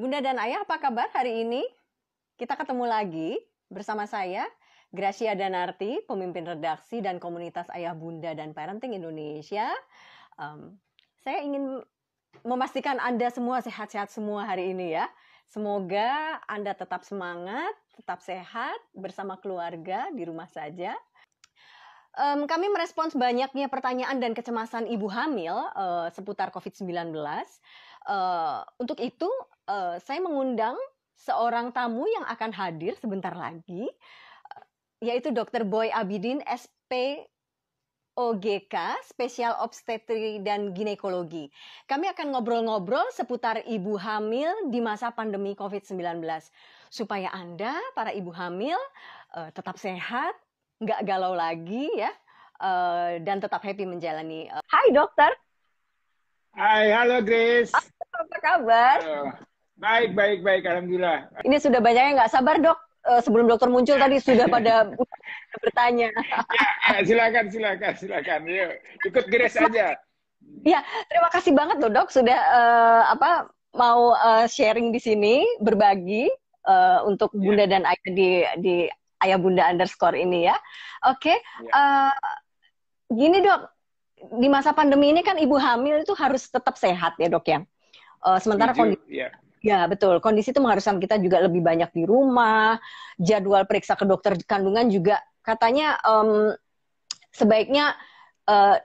Bunda dan Ayah, apa kabar hari ini? Kita ketemu lagi bersama saya, Gracia Danarti, pemimpin redaksi dan komunitas Ayah Bunda dan Parenting Indonesia. Saya ingin memastikan Anda semua sehat-sehat semua hari ini ya. Semoga Anda tetap semangat, tetap sehat bersama keluarga di rumah saja. Kami merespons banyaknya pertanyaan dan kecemasan ibu hamil seputar COVID-19. Untuk itu, saya mengundang seorang tamu yang akan hadir sebentar lagi, yaitu Dr. Boy Abidin, SPOGK, Spesial Obstetri dan Ginekologi. Kami akan ngobrol-ngobrol seputar ibu hamil di masa pandemi COVID-19. Supaya Anda, para ibu hamil, tetap sehat, nggak galau lagi ya, dan tetap happy menjalani. Hai dokter. Hai, halo Grace. Apa kabar? Baik, alhamdulillah. Ini sudah banyak yang nggak sabar dok. Sebelum dokter muncul tadi sudah pada bertanya. Ya, silakan. Yuk, ikut Grace aja. Ya, terima kasih banget loh dok sudah mau sharing di sini, berbagi untuk Bunda dan Ayah di Ayah Bunda _ ini ya. Oke. Gini dok, di masa pandemi ini kan ibu hamil itu harus tetap sehat ya dok ya. Sementara kondisi, ya betul, kondisi itu mengharuskan kita juga lebih banyak di rumah. Jadwal periksa ke dokter kandungan juga katanya sebaiknya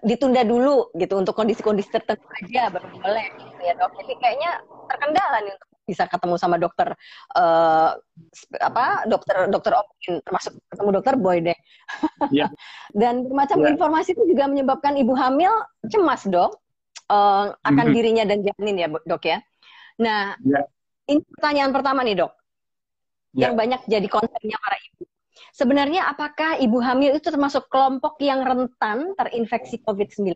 ditunda dulu gitu untuk kondisi-kondisi tertentu aja baru boleh gitu ya dok. Jadi kayaknya terkendala nih untuk bisa ketemu sama dokter dokter Opin, termasuk ketemu dokter Boy deh. Ya. Dan bermacam informasi itu juga menyebabkan ibu hamil cemas dok akan dirinya dan janin ya dok ya. Nah ini pertanyaan pertama nih dok, yang banyak jadi concernnya para ibu. Sebenarnya apakah ibu hamil itu termasuk kelompok yang rentan terinfeksi COVID-19?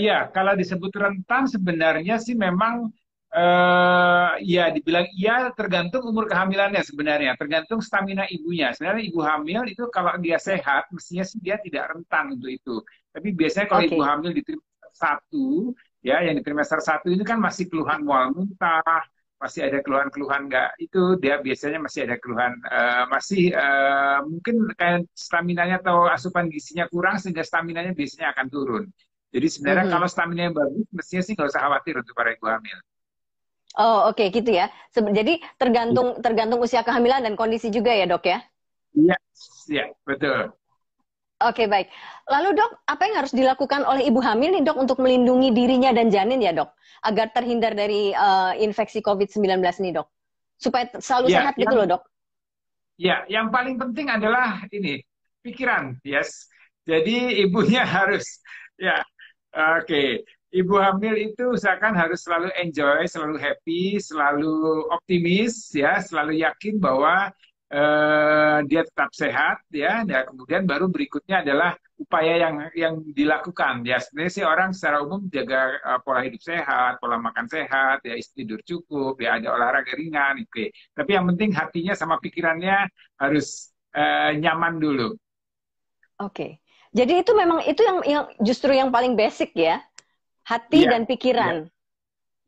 Ya, kalau disebut rentan sebenarnya sih memang ya dibilang iya tergantung umur kehamilannya sebenarnya, tergantung stamina ibunya. Sebenarnya ibu hamil itu kalau dia sehat, mestinya sih dia tidak rentan untuk itu. Tapi biasanya kalau ibu hamil di trimester 1, ya yang di trimester 1 ini kan masih keluhan mual muntah, masih ada keluhan-keluhan nggak itu, dia biasanya masih ada keluhan, mungkin kayak staminanya atau asupan gizinya kurang sehingga staminanya biasanya akan turun. Jadi sebenarnya kalau staminanya bagus, mestinya sih nggak usah khawatir untuk para ibu hamil. Oh oke, gitu ya. Jadi tergantung usia kehamilan dan kondisi juga ya dok ya? Iya, betul. Oke, baik. Lalu dok, apa yang harus dilakukan oleh ibu hamil nih dok untuk melindungi dirinya dan janin ya dok? Agar terhindar dari infeksi COVID-19 nih dok? Supaya selalu sehat gitu loh dok? Ya, yang paling penting adalah ini, pikiran, yes. Jadi ibunya harus, ibu hamil itu usahakan harus selalu enjoy, selalu happy, selalu optimis, ya, selalu yakin bahwa dia tetap sehat, ya. Dan kemudian baru berikutnya adalah upaya yang dilakukan. Ya, sebenarnya sih orang secara umum jaga pola hidup sehat, pola makan sehat, ya, tidur cukup, ya, ada olahraga ringan, oke. Tapi yang penting hatinya sama pikirannya harus nyaman dulu. Oke. Jadi itu memang itu yang justru yang paling basic ya, hati dan pikiran.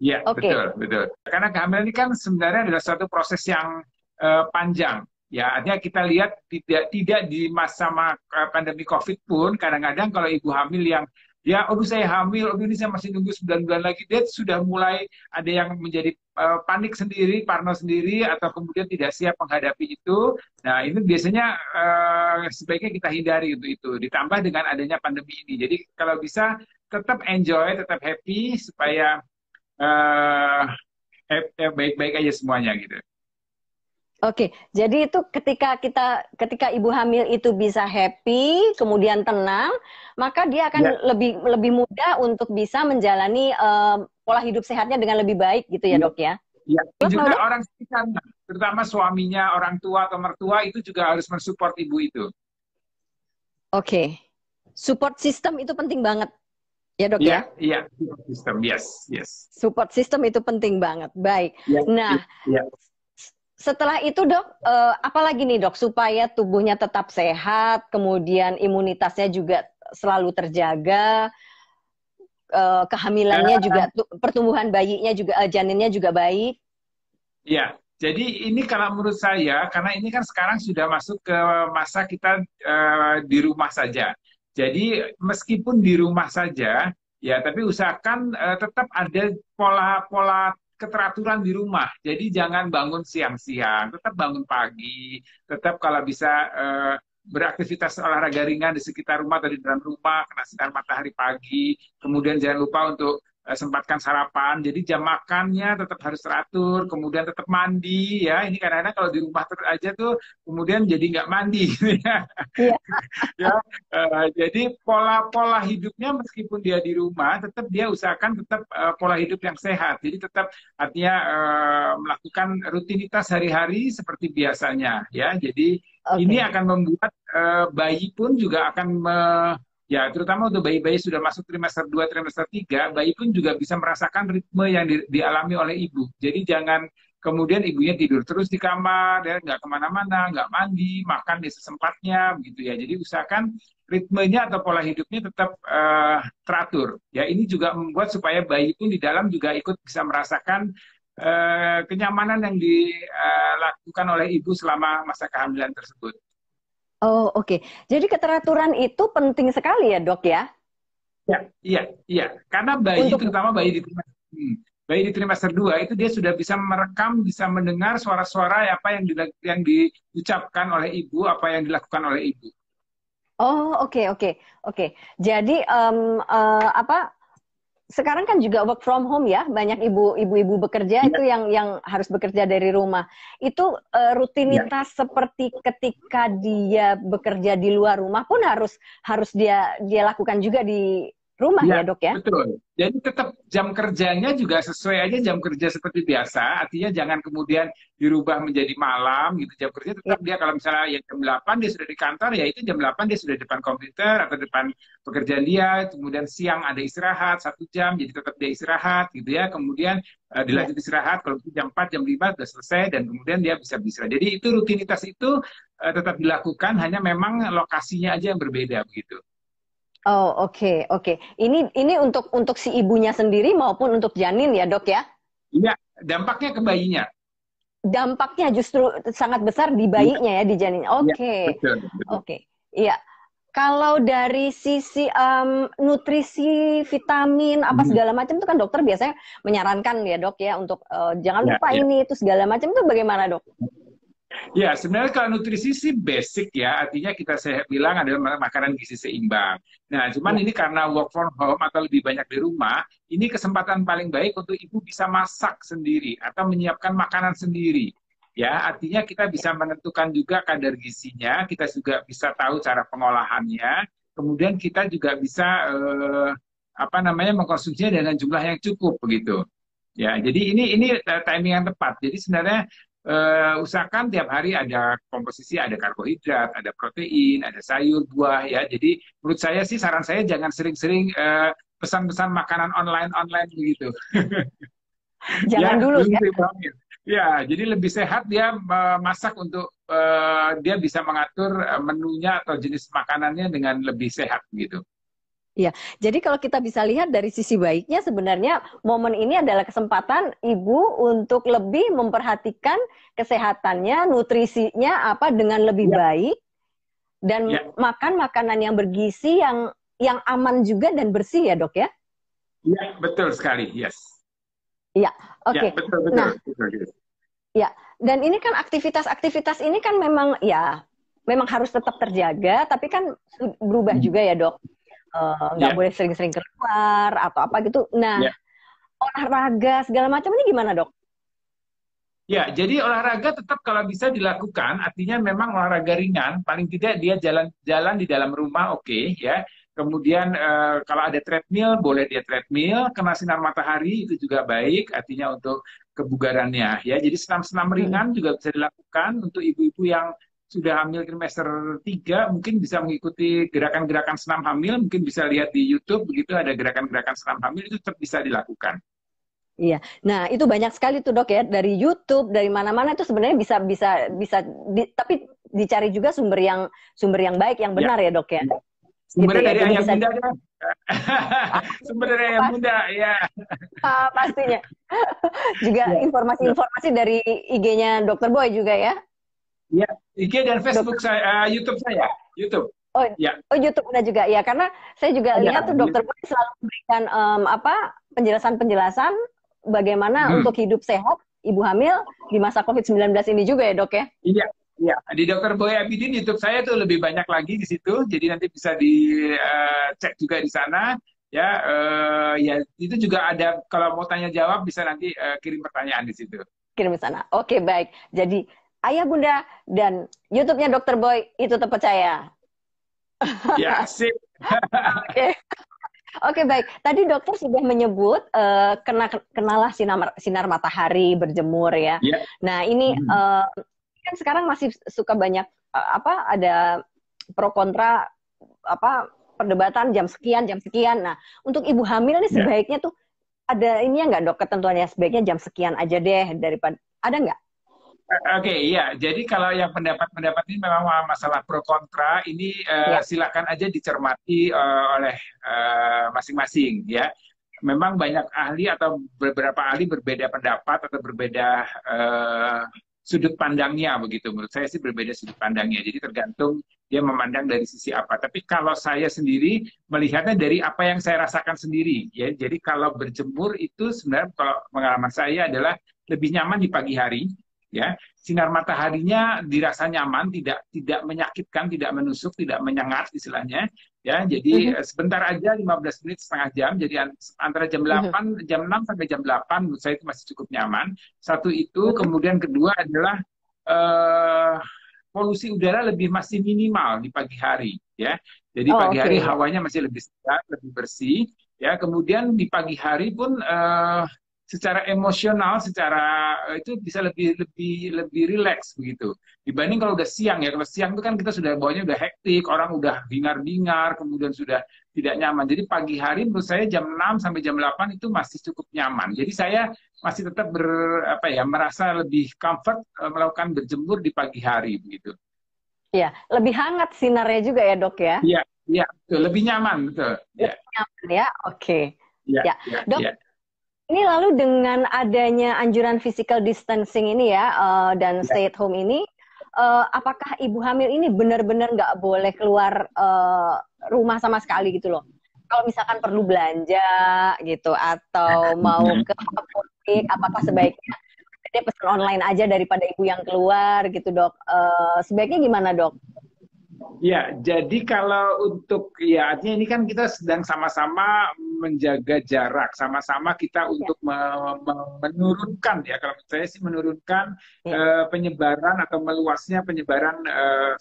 Iya, betul. Karena kehamilan ini kan sebenarnya adalah suatu proses yang panjang. Ya, artinya kita lihat tidak di masa pandemi COVID pun, kadang-kadang kalau ibu hamil yang saya hamil, ini saya masih nunggu 9 bulan lagi, dia sudah mulai ada yang menjadi panik sendiri, parno sendiri, atau kemudian tidak siap menghadapi itu. Nah, ini biasanya sebaiknya kita hindari untuk itu, ditambah dengan adanya pandemi ini. Jadi kalau bisa tetap enjoy, tetap happy, supaya baik-baik aja semuanya gitu. Oke, jadi itu ketika ibu hamil itu bisa happy, kemudian tenang, maka dia akan lebih mudah untuk bisa menjalani pola hidup sehatnya dengan lebih baik gitu ya dok ya? Iya, juga orang sekitarnya, terutama suaminya, orang tua atau mertua itu juga harus mensupport ibu itu. Oke, support system itu penting banget ya dok ya? Iya, support system, yes. Support system itu penting banget, baik. Setelah itu dok, apalagi nih dok supaya tubuhnya tetap sehat, kemudian imunitasnya juga selalu terjaga. kehamilannya juga, pertumbuhan bayinya juga, janinnya juga baik. Ya, jadi ini kalau menurut saya, karena ini kan sekarang sudah masuk ke masa kita di rumah saja. Jadi meskipun di rumah saja, ya, tapi usahakan tetap ada pola-pola keteraturan di rumah. Jadi jangan bangun siang-siang, tetap bangun pagi, tetap kalau bisa beraktivitas olahraga ringan di sekitar rumah atau di dalam rumah, kena sinar matahari pagi. Kemudian jangan lupa untuk sempatkan sarapan, jadi jam makannya tetap harus teratur, kemudian tetap mandi ya. Ini kadang-kadang kalau di rumah terus aja tuh, kemudian jadi nggak mandi, gitu ya. Iya. Ya, jadi pola-pola hidupnya meskipun dia di rumah, tetap dia usahakan tetap pola hidup yang sehat. Jadi tetap artinya melakukan rutinitas hari-hari seperti biasanya ya. Jadi ini Oke. akan membuat bayi pun juga akan ya, terutama untuk bayi-bayi sudah masuk trimester 2, trimester 3, bayi pun juga bisa merasakan ritme yang dialami oleh ibu. Jadi jangan kemudian ibunya tidur terus di kamar, ya, nggak kemana-mana, nggak mandi, makan di sesempatnya, begitu ya. Jadi usahakan ritmenya atau pola hidupnya tetap teratur. Ya, ini juga membuat supaya bayi pun di dalam juga ikut bisa merasakan kenyamanan yang dilakukan oleh ibu selama masa kehamilan tersebut. Oh, oke. Jadi keteraturan itu penting sekali ya, Dok ya? Ya, iya, iya. Karena bayi, Untuk terutama bayi di trimester 2 itu dia sudah bisa merekam, bisa mendengar suara-suara apa yang diucapkan oleh ibu, apa yang dilakukan oleh ibu. Oh, oke, oke, oke. Jadi apa? Sekarang kan juga work from home ya, banyak ibu-ibu bekerja Iya, itu yang harus bekerja dari rumah. Itu iya. rutinitas seperti ketika dia bekerja di luar rumah pun harus dia lakukan juga di rumah Iya, ya, Dok ya? betul. Jadi tetap jam kerjanya juga sesuai aja jam kerja seperti biasa. Artinya jangan kemudian dirubah menjadi malam gitu. Jam kerja Ya. tetap dia kalau misalnya ya jam 8 dia sudah di kantor, ya itu jam 8 dia sudah di depan komputer atau depan pekerjaan dia. Kemudian siang ada istirahat 1 jam, jadi tetap dia istirahat gitu ya. Kemudian Ya. dilanjut istirahat kalau jam 4, jam 5 sudah selesai dan kemudian dia bisa beristirahat. Jadi itu rutinitas itu tetap dilakukan, hanya memang lokasinya aja yang berbeda begitu. Oh, oke, oke. Ini untuk si ibunya sendiri maupun untuk janin ya, Dok ya? Iya, dampaknya ke bayinya. Dampaknya justru sangat besar di Iya, bayinya ya, di janin. iya, Oke, betul, betul. oke. Iya. Kalau dari sisi nutrisi, vitamin, apa Mhm. segala macam itu kan dokter biasanya menyarankan ya, Dok ya, untuk jangan Ya, lupa ya. ini itu segala macam itu bagaimana, Dok? Ya, sebenarnya kalau nutrisi sih basic ya, artinya kita saya bilang adalah makanan gizi seimbang. Nah, cuman Ya. ini karena work from home atau lebih banyak di rumah, ini kesempatan paling baik untuk ibu bisa masak sendiri atau menyiapkan makanan sendiri. Ya, artinya kita bisa menentukan juga kadar gizinya, kita juga bisa tahu cara pengolahannya, kemudian kita juga bisa apa namanya mengkonsumsinya dengan jumlah yang cukup begitu. Ya, jadi ini timing yang tepat. Jadi sebenarnya usahakan tiap hari ada komposisi, ada karbohidrat, ada protein, ada sayur, buah ya. Jadi menurut saya sih saran saya jangan sering-sering pesan-pesan makanan online-online begitu. Jangan Ya, dulu belum ya. banget. Ya, jadi lebih sehat dia memasak untuk dia bisa mengatur menunya atau jenis makanannya dengan lebih sehat gitu. Iya, jadi kalau kita bisa lihat dari sisi baiknya sebenarnya momen ini adalah kesempatan ibu untuk lebih memperhatikan kesehatannya, nutrisinya apa dengan lebih Ya, baik dan ya, makan makanan yang bergizi yang aman juga dan bersih ya, Dok ya. ya, betul sekali. Yes. Iya, Ya, oke. betul, betul, Nah, betul, yes. ya, dan ini kan aktivitas-aktivitas ini kan memang ya memang harus tetap terjaga, tapi kan berubah juga ya, Dok. Nggak Ya, boleh sering-sering keluar atau apa gitu. Nah, ya. olahraga segala macam ini gimana, Dok? Ya, jadi olahraga tetap kalau bisa dilakukan, artinya memang olahraga ringan, paling tidak dia jalan-jalan di dalam rumah, oke, ya. Kemudian kalau ada treadmill, boleh dia treadmill, kena sinar matahari itu juga baik, artinya untuk kebugarannya, ya. Jadi senam-senam Mm-mm. ringan juga bisa dilakukan untuk ibu-ibu yang sudah hamil trimester 3, mungkin bisa mengikuti gerakan-gerakan senam hamil, mungkin bisa lihat di YouTube, begitu ada gerakan-gerakan senam hamil, itu tetap bisa dilakukan. Iya. Nah, itu banyak sekali tuh, Dok ya, dari YouTube, dari mana-mana itu sebenarnya bisa bisa bisa tapi dicari juga sumber yang baik, yang Ya. benar ya, Dok ya. Gitu Sumbernya ya. dari Jadi ayah bisa bunda kan? Sebenarnya yang muda ya. Pastinya. Juga Ya, informasi-informasi dari IG-nya Dokter Boy juga ya, ya. IG dan Facebook Dokter. saya, YouTube saya, YouTube. Oh, Ya, oh YouTube ada juga ya, karena saya juga ya. lihat tuh Dokter Boy selalu memberikan apa penjelasan-penjelasan bagaimana Hmm. untuk hidup sehat ibu hamil di masa COVID-19 ini juga ya dok ya. Iya, iya. Di Dokter Boy Abidin YouTube saya tuh lebih banyak lagi di situ. Jadi nanti bisa dicek juga di sana. Ya, ya itu juga ada. Kalau mau tanya jawab bisa nanti kirim pertanyaan di situ. Kirim ke sana. Oke baik. Jadi ayah bunda dan YouTube-nya Dokter Boy itu terpercaya. Ya, sip. Oke. Oke baik. Tadi dokter sudah menyebut kenalah sinar matahari berjemur ya. Ya. Nah ini Hmm. kan sekarang masih suka banyak apa ada pro kontra apa perdebatan jam sekian jam sekian. Nah untuk ibu hamil nih Ya. sebaiknya tuh ada ini ya nggak dok ketentuannya sebaiknya jam sekian aja deh daripada ada nggak? Oke, iya. Jadi kalau yang pendapat-pendapat ini memang masalah pro kontra, ini Ya. silakan aja dicermati oleh masing-masing, ya. Memang banyak ahli atau beberapa ahli berbeda pendapat atau berbeda sudut pandangnya begitu. Menurut saya sih berbeda sudut pandangnya. Jadi tergantung dia memandang dari sisi apa. Tapi kalau saya sendiri melihatnya dari apa yang saya rasakan sendiri, ya. Jadi kalau berjemur itu sebenarnya kalau pengalaman saya adalah lebih nyaman di pagi hari, ya. Sinar mataharinya dirasa nyaman, tidak menyakitkan, tidak menusuk, tidak menyengat istilahnya, ya. Jadi Mhm, sebentar aja 15 menit setengah jam. Jadi antara jam mhm, 8 jam 6 sampai jam 8 menurut saya itu masih cukup nyaman. Satu itu, mhm. kemudian kedua adalah eh, polusi udara lebih masih minimal di pagi hari, ya. Jadi Oh pagi oke hari ya. hawanya masih lebih segar, lebih bersih, ya. Kemudian di pagi hari pun secara emosional, secara itu bisa lebih lebih lebih rileks begitu. Dibanding kalau udah siang, ya. Kalau siang itu kan kita sudah bawanya udah hektik, orang udah bingar-bingar, kemudian sudah tidak nyaman. Jadi pagi hari menurut saya jam 6 sampai jam 8 itu masih cukup nyaman. Jadi saya masih tetap apa ya, merasa lebih comfort melakukan berjemur di pagi hari begitu. Ya, lebih hangat sinarnya juga ya dok ya. Iya, iya, betul. Lebih nyaman, betul. Ya, Lebih nyaman ya. Oke. iya, Ya, iya, dok. iya. Ini lalu dengan adanya anjuran physical distancing ini ya dan Ya. stay at home ini, apakah ibu hamil ini benar-benar nggak boleh keluar rumah sama sekali gitu loh? Kalau misalkan perlu belanja gitu atau mau ke apotek, apakah sebaiknya dia pesan online aja daripada ibu yang keluar gitu dok? Sebaiknya gimana dok? Ya, jadi kalau untuk, ya artinya ini kan kita sedang sama-sama menjaga jarak, sama-sama kita Ya, untuk menurunkan, ya kalau menurut saya sih menurunkan ya, penyebaran atau meluasnya penyebaran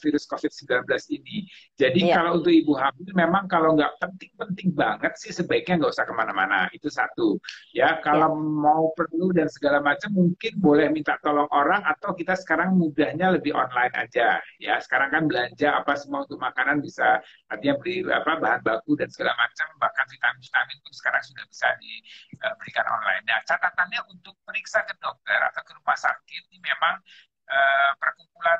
virus COVID-19 ini. Jadi ya, kalau untuk ibu hamil memang kalau nggak penting-penting banget sih sebaiknya nggak usah kemana-mana, itu satu. Ya, ya, kalau mau perlu dan segala macam mungkin boleh minta tolong orang atau kita sekarang mudahnya lebih online aja. Ya, sekarang kan belanja apa semua untuk makanan bisa, artinya beli apa bahan baku dan segala macam, bahkan vitamin-vitamin pun sekarang sudah bisa diberikan online. Nah, catatannya untuk periksa ke dokter atau ke rumah sakit ini memang perkumpulan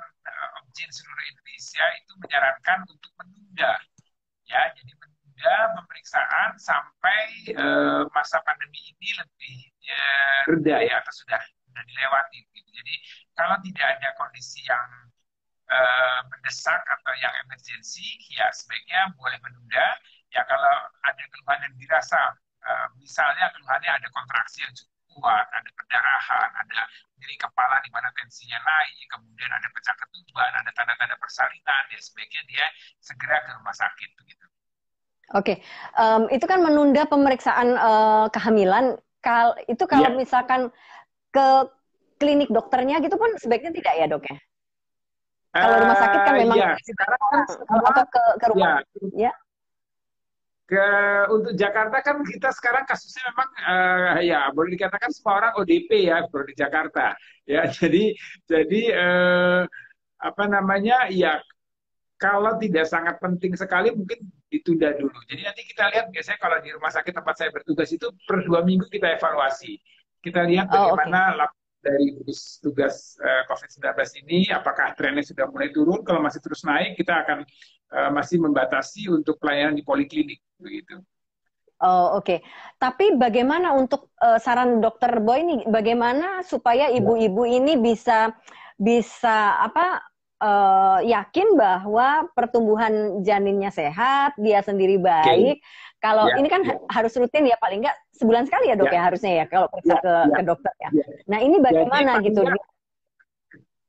Objin seluruh Indonesia itu menyarankan untuk menunda, ya. Jadi menunda pemeriksaan sampai masa pandemi ini lebih reda, ya, atau sudah dilewati gitu. Jadi kalau tidak ada kondisi yang mendesak atau yang emergensi, ya sebaiknya boleh menunda. Ya kalau ada keluhan yang dirasa, misalnya keluhannya ada kontraksi yang cukup kuat, ada perdarahan, ada nyeri kepala di mana tensinya naik, kemudian ada pecah ketuban, ada tanda-tanda persalinan, ya sebaiknya dia segera ke rumah sakit begitu. oke. Itu kan menunda pemeriksaan kehamilan. Itu kalau Iya. misalkan ke klinik dokternya gitu pun sebaiknya tidak ya dok ya? Kalau rumah sakit kan memang Ya, sekarang kan semua, atau ke rumah ya, ya ke untuk Jakarta kan kita sekarang kasusnya memang ya boleh dikatakan semua orang ODP, ya kalau di Jakarta, ya. Jadi apa namanya, ya kalau tidak sangat penting sekali mungkin ditunda dulu. Jadi nanti kita lihat, biasanya kalau di rumah sakit tempat saya bertugas itu per 2 minggu kita evaluasi, kita lihat oh oke bagaimana dari gugus tugas COVID-19 ini, apakah trennya sudah mulai turun? Kalau masih terus naik, kita akan masih membatasi untuk pelayanan di poliklinik, begitu. Oh, oke. Tapi bagaimana untuk saran Dokter Boy ini, bagaimana supaya Ya, ibu-ibu ini bisa bisa apa yakin bahwa pertumbuhan janinnya sehat, dia sendiri oke. baik. Kalau Ya, ini kan ya, harus rutin ya, paling nggak sebulan sekali ya dok ya, ya harusnya ya kalau periksa ya, ya, ke dokter ya. ya. Nah ini Jadi bagaimana paling gitu? nggak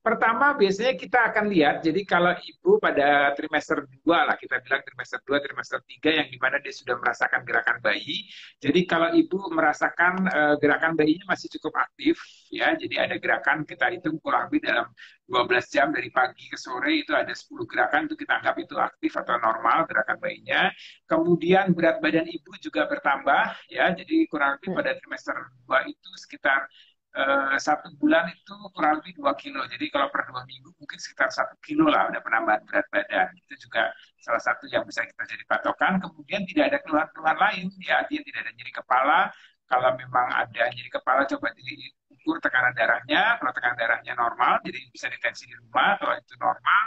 pertama biasanya kita akan lihat, jadi kalau ibu pada trimester 2 lah, kita bilang trimester 2, trimester 3 yang dimana dia sudah merasakan gerakan bayi. Jadi kalau ibu merasakan gerakan bayinya masih cukup aktif, ya, jadi ada gerakan kita hitung kurang lebih dalam 12 jam dari pagi ke sore itu ada 10 gerakan, itu kita anggap itu aktif atau normal gerakan bayinya. Kemudian berat badan ibu juga bertambah, ya, jadi kurang lebih pada trimester 2 itu sekitar 1 bulan itu kurang lebih 2 kilo. Jadi kalau per 2 minggu mungkin sekitar 1 kilo lah ada penambahan berat badan. Itu juga salah satu yang bisa kita jadi patokan. Kemudian tidak ada keluhan-keluhan lain, ya artinya tidak ada nyeri kepala. Kalau memang ada nyeri kepala coba diukur tekanan darahnya. Kalau tekanan darahnya normal, jadi bisa deteksi di rumah. Kalau itu normal,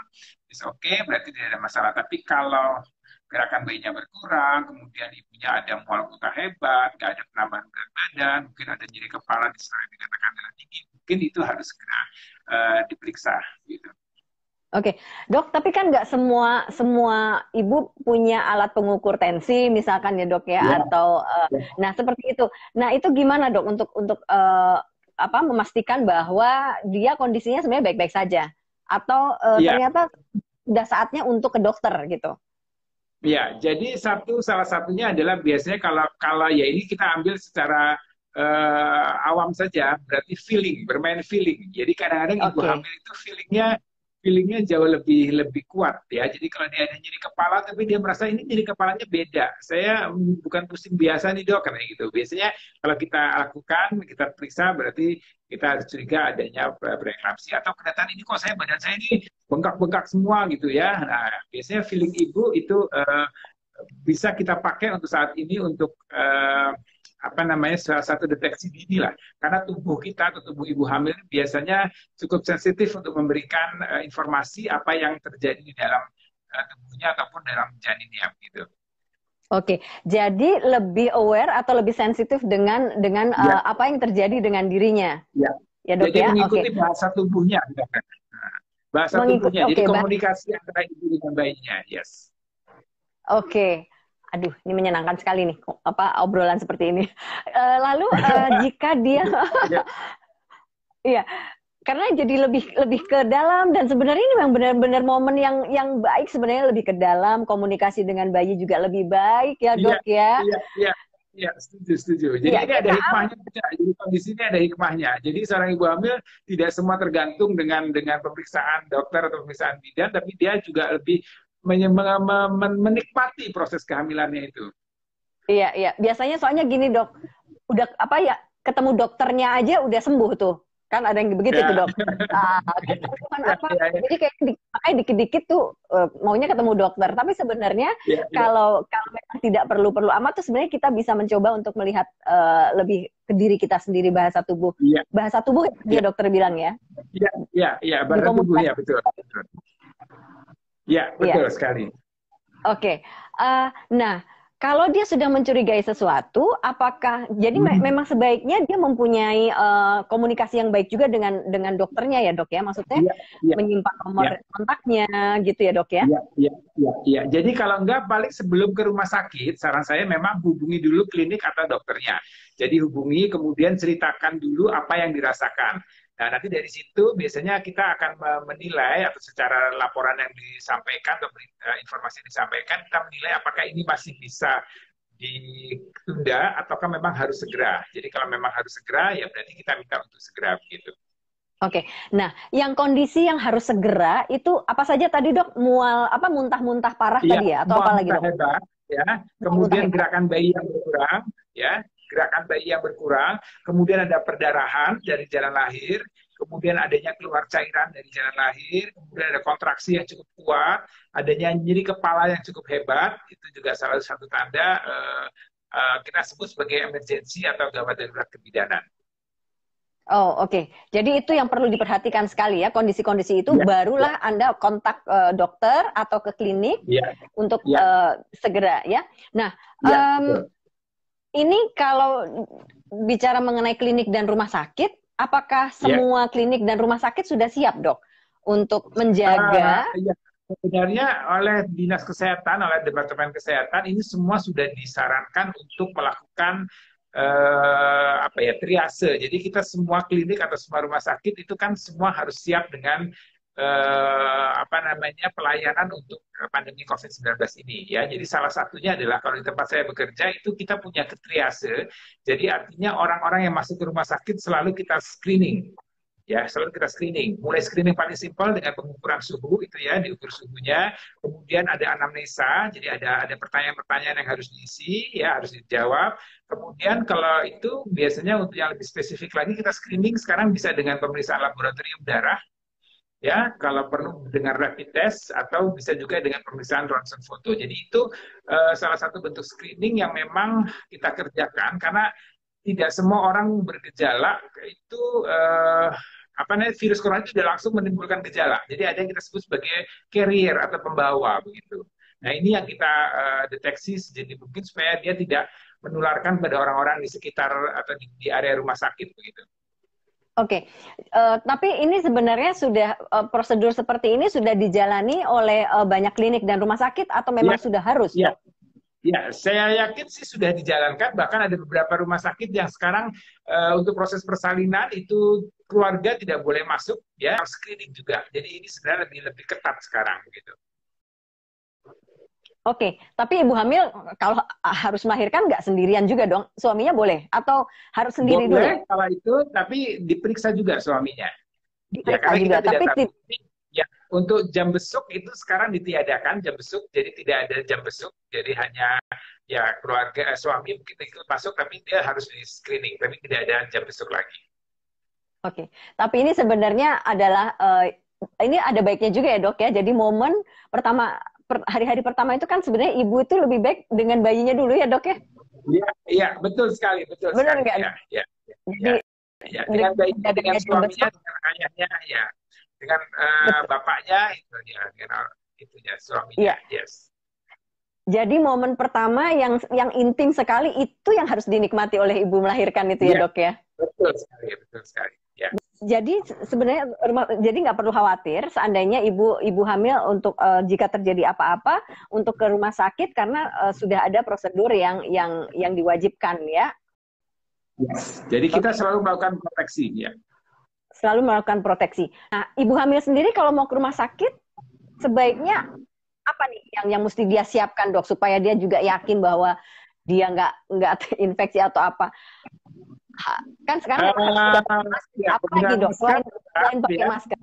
is oke, berarti tidak ada masalah. Tapi kalau gerakan bayinya berkurang, kemudian ibunya ada mual muntah hebat, nggak ada penambahan berat badan, mungkin ada nyeri kepala disertai dengan tekanan darah tinggi, mungkin itu harus segera diperiksa. Gitu. Oke, dok. Tapi kan nggak semua semua ibu punya alat pengukur tensi, misalkan ya dok ya, Ya, atau ya, nah seperti itu. Nah itu gimana dok untuk apa memastikan bahwa dia kondisinya sebenarnya baik-baik saja, atau ya, ternyata udah saatnya untuk ke dokter gitu. ya. Jadi salah satunya adalah biasanya kalau kalau ya ini kita ambil secara awam saja, berarti feeling, bermain feeling. Jadi kadang-kadang ibu Oke. hamil itu feelingnya jauh lebih lebih kuat ya. Jadi kalau dia ada nyeri kepala, tapi dia merasa ini nyeri kepalanya beda. Saya bukan pusing biasa nih dok, karena gitu. Biasanya kalau kita lakukan, kita periksa, berarti kita harus curiga adanya preeklampsia atau kelihatan ini kok badan saya ini bengkak-bengkak semua gitu ya. Nah, biasanya feeling ibu itu bisa kita pakai untuk saat ini untuk apa namanya salah satu deteksi dini lah, karena tubuh kita atau tubuh ibu hamil biasanya cukup sensitif untuk memberikan informasi apa yang terjadi di dalam tubuhnya ataupun dalam janinnya gitu. Oke, jadi lebih aware atau lebih sensitif dengan Ya, apa yang terjadi dengan dirinya, ya. ya dok Jadi ya. mengikuti Oke, bahasa tubuhnya, nah, bahasa mengikuti. tubuhnya. Jadi Oke, baik. komunikasi antara ibu dengan bayinya, yes. Oke, aduh, ini menyenangkan sekali nih, apa obrolan seperti ini. Lalu jika dia, Ya, iya, karena jadi lebih lebih ke dalam dan sebenarnya ini memang benar-benar momen yang baik sebenarnya lebih ke dalam komunikasi dengan bayi juga lebih baik ya iya, dok ya. iya, iya, iya, setuju, setuju. Jadi Iya ini ada kita hikmahnya juga. Jadi kondisi ini ada hikmahnya. Jadi seorang ibu hamil tidak semua tergantung dengan pemeriksaan dokter atau pemeriksaan bidan, tapi dia juga lebih menikmati proses kehamilannya itu. iya iya biasanya soalnya gini dok, udah apa ya ketemu dokternya aja udah sembuh tuh kan ada yang begitu tuh Ya, dok. Kita bukan ya, apa ya, jadi kayak makanya dikit-dikit tuh maunya ketemu dokter tapi sebenarnya ya, ya, kalau kalau memang tidak perlu-perlu amat tuh sebenarnya kita bisa mencoba untuk melihat lebih ke diri kita sendiri bahasa tubuh dia ya, dokter bilang ya ya, ya, ya, bahasa tubuh ya, berkomunikasi. betul, betul. Ya, Iya. betul sekali. Oke, nah kalau dia sudah mencurigai sesuatu, apakah jadi Hmm. memang sebaiknya dia mempunyai komunikasi yang baik juga dengan dokternya ya dok ya, maksudnya Iya, iya, menyimpan nomor iya. kontaknya gitu ya dok ya? Iya, iya, iya, iya. Jadi kalau enggak paling sebelum ke rumah sakit, saran saya memang hubungi dulu klinik atau dokternya. Jadi hubungi, kemudian ceritakan dulu apa yang dirasakan. Nah, nanti dari situ biasanya kita akan menilai atau secara laporan yang disampaikan atau informasi yang disampaikan, kita menilai apakah ini masih bisa ditunda ataukah memang harus segera. Jadi kalau memang harus segera, ya berarti kita minta untuk segera begitu. Oke, nah yang kondisi yang harus segera itu apa saja tadi dok? Mual apa muntah-muntah parah Iya, tadi ya atau mual apa lagi muntah dok? hebat, ya. Muntah Kemudian hebat. gerakan bayi yang berkurang, ya. Gerakan bayi yang berkurang. Kemudian ada perdarahan dari jalan lahir. Kemudian adanya keluar cairan dari jalan lahir. Kemudian ada kontraksi yang cukup kuat. Adanya nyeri kepala yang cukup hebat. Itu juga salah satu tanda kita sebut sebagai emergensi atau gawat darurat kebidanan. Oh, oke. Jadi itu yang perlu diperhatikan sekali ya, kondisi-kondisi itu Ya, ya, barulah Anda kontak dokter atau ke klinik ya, untuk ya, segera ya. Nah, ya, em, betul. ini kalau bicara mengenai klinik dan rumah sakit, apakah Ya. semua klinik dan rumah sakit sudah siap, Dok, untuk menjaga? Ya, sebenarnya oleh Dinas Kesehatan, oleh Departemen Kesehatan ini semua sudah disarankan untuk melakukan apa ya, triase. Jadi kita semua klinik atau semua rumah sakit itu kan semua harus siap dengan apa namanya, pelayanan untuk pandemi COVID-19 ini ya. Jadi salah satunya adalah kalau di tempat saya bekerja itu kita punya triase. Jadi artinya orang-orang yang masuk ke rumah sakit selalu kita screening, ya, selalu kita screening. Mulai screening paling simpel dengan pengukuran suhu itu ya, diukur suhunya. Kemudian ada anamnesa, jadi ada pertanyaan-pertanyaan yang harus diisi, ya, harus dijawab. Kemudian kalau itu biasanya untuk yang lebih spesifik lagi kita screening sekarang bisa dengan pemeriksaan laboratorium darah, ya, kalau perlu dengan rapid test atau bisa juga dengan pemeriksaan ronsen foto. Jadi itu salah satu bentuk screening yang memang kita kerjakan karena tidak semua orang bergejala itu apa namanya, virus corona itu tidak langsung menimbulkan gejala. Jadi ada yang kita sebut sebagai carrier atau pembawa begitu. Nah ini yang kita deteksi sejauh mungkin supaya dia tidak menularkan pada orang-orang di sekitar atau di area rumah sakit begitu. Oke, tapi ini sebenarnya sudah prosedur seperti ini sudah dijalani oleh banyak klinik dan rumah sakit atau memang Ya, sudah harus, ya, Dok? ya, saya yakin sih sudah dijalankan. Bahkan ada beberapa rumah sakit yang sekarang untuk proses persalinan itu keluarga tidak boleh masuk, ya, screening juga. Jadi ini sebenarnya lebih lebih ketat sekarang, gitu. Oke, tapi ibu hamil kalau harus melahirkan nggak sendirian juga dong? Suaminya boleh atau harus sendiri dulu? Boleh kalau itu, tapi diperiksa juga suaminya. Ya, Diperiksa karena kita juga, tidak tapi tahu. Ya, untuk jam besuk itu sekarang ditiadakan jam besuk, jadi tidak ada jam besuk, jadi hanya ya keluarga suami mungkin ikut masuk, tapi dia harus di screening, tapi tidak ada jam besuk lagi. oke, tapi ini sebenarnya adalah ini ada baiknya juga ya dok ya. Jadi momen pertama hari-hari pertama itu kan sebenarnya ibu itu lebih baik dengan bayinya dulu ya dok ya. Iya, iya, betul sekali, betul Benar sekali. nggak? Ya, ya, Jadi ya, ya. Dengan bayinya, dengan adanya jam suaminya, besok, dengan ayahnya, ya, dengan betul. bapaknya, itu ya, dengan itunya suaminya, Iya. yes. Jadi momen pertama yang intim sekali itu yang harus dinikmati oleh ibu melahirkan itu ya Iya, dok ya. betul sekali, betul sekali. Ya, Jadi sebenarnya jadi nggak perlu khawatir seandainya ibu hamil untuk jika terjadi apa-apa untuk ke rumah sakit karena sudah ada prosedur yang diwajibkan ya. yes. Jadi kita Oke, selalu melakukan proteksi, ya. selalu melakukan proteksi. Nah, ibu hamil sendiri kalau mau ke rumah sakit sebaiknya apa nih yang mesti dia siapkan dok supaya dia juga yakin bahwa dia nggak terinfeksi atau apa. Kan sekarang memang harus sudah pakai masker. Ya, Apa lagi penggunaan dok masker, selain pakai ya. masker?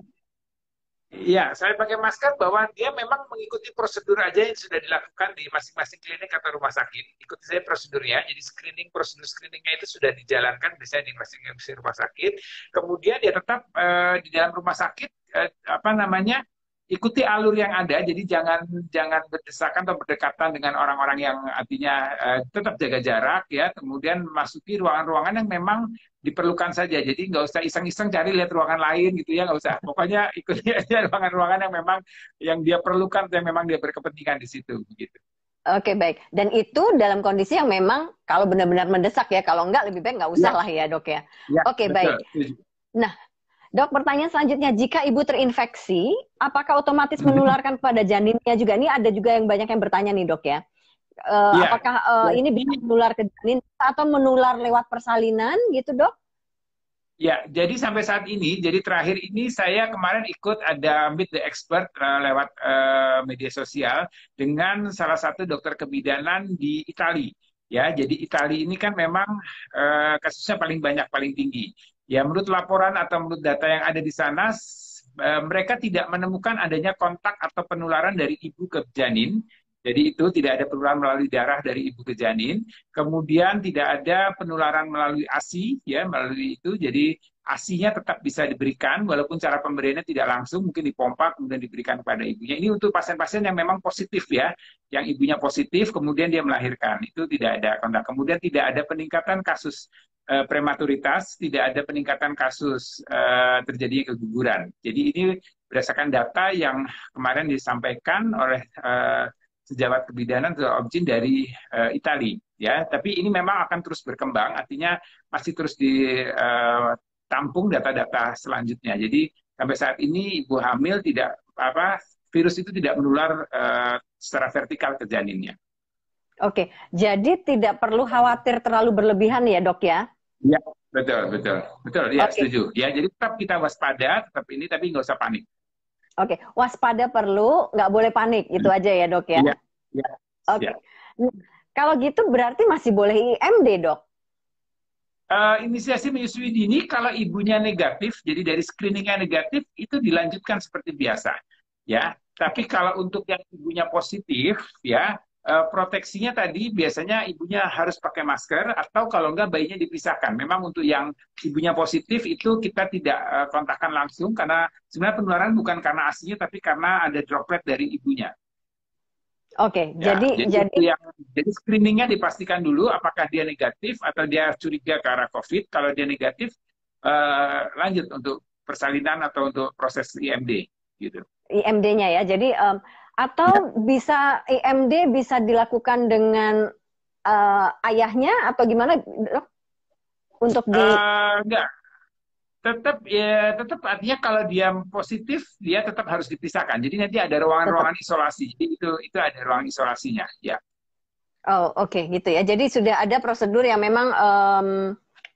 Iya, saya pakai masker bahwa dia memang mengikuti prosedur aja yang sudah dilakukan di masing-masing klinik atau rumah sakit. Ikuti saya prosedurnya. Jadi prosedur screeningnya itu sudah dijalankan biasanya di masing-masing rumah sakit. Kemudian dia tetap di dalam rumah sakit apa namanya, ikuti alur yang ada. Jadi jangan berdesakan atau berdekatan dengan orang-orang yang artinya tetap jaga jarak ya. Kemudian masuki ruangan-ruangan yang memang diperlukan saja. Jadi nggak usah iseng-iseng cari lihat ruangan lain gitu ya, nggak usah. Pokoknya ikuti aja ruangan-ruangan yang memang yang dia perlukan, yang memang dia berkepentingan di situ begitu. Oke, baik. Dan itu dalam kondisi yang memang kalau benar-benar mendesak ya, kalau enggak lebih baik nggak usah Ya, lah ya dok ya. ya, Oke, baik. betul. Nah, dok, pertanyaan selanjutnya, jika ibu terinfeksi, apakah otomatis menularkan kepada janinnya juga? Ini ada juga yang banyak yang bertanya nih dok ya. Ya, Apakah ini jadi bisa menular ke janin atau menular lewat persalinan gitu dok? ya, jadi sampai saat ini, jadi terakhir ini saya kemarin ikut ada Meet the Expert lewat media sosial dengan salah satu dokter kebidanan di Italia. Ya, jadi Italia ini kan memang kasusnya paling banyak, paling tinggi. Ya, menurut laporan atau menurut data yang ada di sana, mereka tidak menemukan adanya kontak atau penularan dari ibu ke janin. Jadi itu tidak ada penularan melalui darah dari ibu ke janin. Kemudian tidak ada penularan melalui ASI, ya, melalui itu. Jadi ASI-nya tetap bisa diberikan, walaupun cara pemberiannya tidak langsung, mungkin dipompa, kemudian diberikan kepada ibunya. Ini untuk pasien-pasien yang memang positif ya, yang ibunya positif, kemudian dia melahirkan. Itu tidak ada kontak. Kemudian tidak ada peningkatan kasus prematuritas, tidak ada peningkatan kasus terjadinya keguguran. Jadi ini berdasarkan data yang kemarin disampaikan oleh sejawat kebidanan atau objin dari Italia. Ya, tapi ini memang akan terus berkembang, artinya masih terus ditampung data-data selanjutnya. Jadi sampai saat ini ibu hamil tidak virus itu tidak menular secara vertikal ke janinnya. Oke, jadi tidak perlu khawatir terlalu berlebihan ya dok ya? Ya, betul, ya setuju. Ya, jadi tetap kita waspada, tetap ini, tapi nggak usah panik. Oke, waspada perlu, nggak boleh panik, itu aja ya dok ya? Ya. Oke, kalau gitu berarti masih boleh IMD dok? Inisiasi menyusui dini kalau ibunya negatif, jadi dari screeningnya negatif, itu dilanjutkan seperti biasa. Ya, tapi kalau untuk yang ibunya positif, ya proteksinya tadi biasanya ibunya harus pakai masker atau kalau enggak bayinya dipisahkan. Memang untuk yang ibunya positif itu kita tidak kontakkan langsung karena sebenarnya penularan bukan karena ASI-nya tapi karena ada droplet dari ibunya. Oke, Ya, jadi screeningnya dipastikan dulu apakah dia negatif atau dia curiga ke arah COVID. Kalau dia negatif, lanjut untuk persalinan atau untuk proses IMD gitu. IMD-nya ya. Jadi atau bisa IMD bisa dilakukan dengan ayahnya atau gimana dok? Untuk di enggak, tetap artinya kalau dia positif dia tetap harus dipisahkan. Jadi nanti ada ruangan-ruangan isolasi. Jadi itu ada ruang isolasinya, ya. Oh, oke, gitu ya. Jadi sudah ada prosedur yang memang